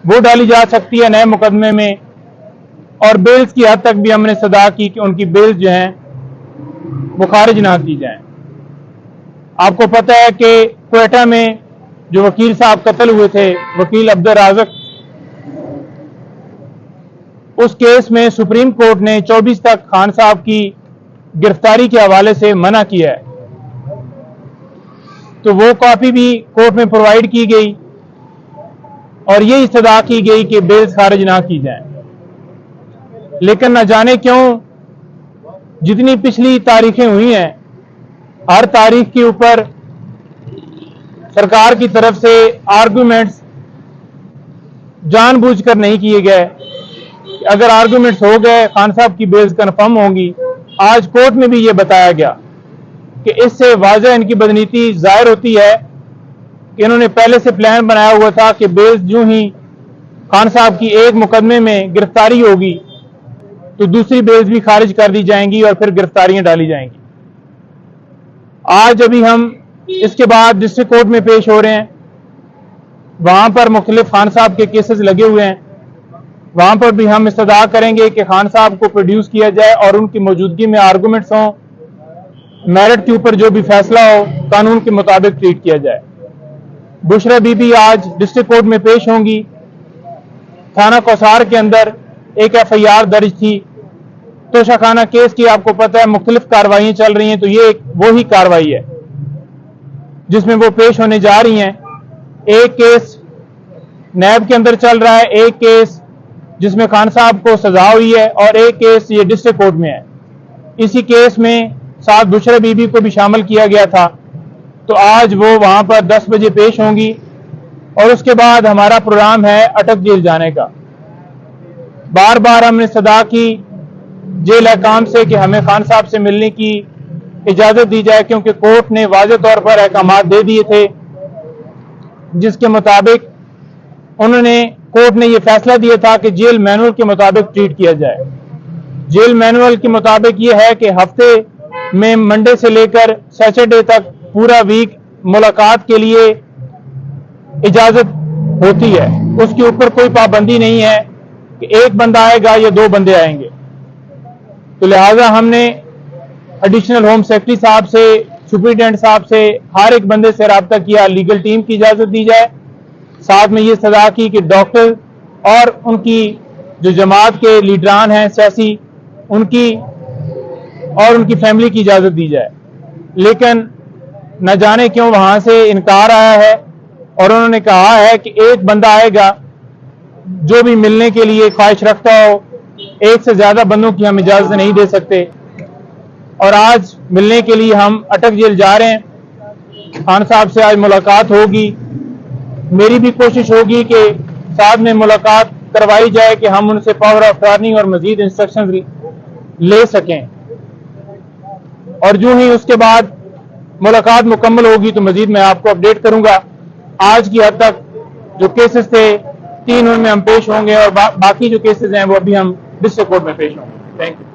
वो डाली जा सकती है नए मुकदमे में, और बेल्स की हद तक भी हमने सदा की कि उनकी बेल्स जो हैं वो खारिज ना की जाएं। आपको पता है कि क्वेटा में जो वकील साहब कत्ल हुए थे, वकील अब्दुल राज़क, उस केस में सुप्रीम कोर्ट ने 24 तक खान साहब की गिरफ्तारी के हवाले से मना किया है। तो वो कॉपी भी कोर्ट में प्रोवाइड की गई और ये इस्तदा की गई कि बेल्स खारिज ना की जाएं। लेकिन न जाने क्यों जितनी पिछली तारीखें हुई हैं, हर तारीख के ऊपर सरकार की तरफ से आर्गुमेंट्स जानबूझकर नहीं किए गए। अगर आर्गुमेंट्स हो गए, खान साहब की बेल्स कंफर्म होंगी। आज कोर्ट में भी ये बताया गया कि इससे वाज़ह इनकी बदनीति जाहिर होती है कि इन्होंने पहले से प्लान बनाया हुआ था कि बेल्स यूं ही खान साहब की एक मुकदमे में गिरफ्तारी होगी तो दूसरी बेल्स भी खारिज कर दी जाएंगी और फिर गिरफ्तारियां डाली जाएंगी। आज अभी हम इसके बाद डिस्ट्रिक्ट कोर्ट में पेश हो रहे हैं, वहां पर मुख्तलिफ खान साहब के केसेस लगे हुए हैं। वहां पर भी हम इस्तदा करेंगे कि खान साहब को प्रोड्यूस किया जाए और उनकी मौजूदगी में आर्गूमेंट्स हों, मेरिट के ऊपर जो भी फैसला हो कानून के मुताबिक ट्रीट किया जाए। बुशरा बीबी आज डिस्ट्रिक्ट कोर्ट में पेश होंगी। थाना कौसार के अंदर एक FIR दर्ज थी, तोशाखाना केस की आपको पता है मुख्तलिफ कार्रवाइयां चल रही हैं, तो ये वो ही कार्रवाई है जिसमें वो पेश होने जा रही हैं। एक केस नैब के अंदर चल रहा है, एक केस जिसमें खान साहब को सजा हुई है और एक केस ये डिस्ट्रिक्ट कोर्ट में है। इसी केस में साथ बुशरा बीबी को भी शामिल किया गया था, तो आज वो वहां पर 10 बजे पेश होंगी और उसके बाद हमारा प्रोग्राम है अटक जेल जाने का। बार बार हमने सदा की जेल हकाम से कि हमें खान साहब से मिलने की इजाजत दी जाए, क्योंकि कोर्ट ने वाज़े तौर पर अहकामात दे दिए थे जिसके मुताबिक कोर्ट ने यह फैसला दिया था कि जेल मैनुअल के मुताबिक ट्रीट किया जाए। जेल मैनुअल के मुताबिक यह है कि हफ्ते में मंडे से लेकर सैटरडे तक पूरा वीक मुलाकात के लिए इजाजत होती है, उसके ऊपर कोई पाबंदी नहीं है कि एक बंदा आएगा या 2 बंदे आएंगे। तो लिहाजा हमने एडिशनल होम सेक्रेटरी साहब से, सुपरिटेंडेंट साहब से, हर एक बंदे से रब्ता किया, लीगल टीम की इजाजत दी जाए। साथ में ये सदा की कि डॉक्टर और उनकी जो जमात के लीडरान हैं सियासी, उनकी और उनकी फैमिली की इजाजत दी जाए। लेकिन न जाने क्यों वहां से इनकार आया है और उन्होंने कहा है कि एक बंदा आएगा जो भी मिलने के लिए ख्वाहिश रखता हो, एक से ज्यादा बंदों की हम इजाजत नहीं दे सकते। और आज मिलने के लिए हम अटक जेल जा रहे हैं। खान साहब से आज मुलाकात होगी। मेरी भी कोशिश होगी कि साथ में मुलाकात करवाई जाए कि हम उनसे पावर ऑफ अटॉर्नी और मजीद इंस्ट्रक्शन ले सकें, और जो ही उसके बाद मुलाकात मुकम्मल होगी तो मजीद मैं आपको अपडेट करूंगा। आज की हद तक जो केसेस थे 3 उनमें हम पेश होंगे और बाकी जो केसेस हैं वो अभी हम डिस्ट्रिक्ट कोर्ट में पेश होंगे। Thank you.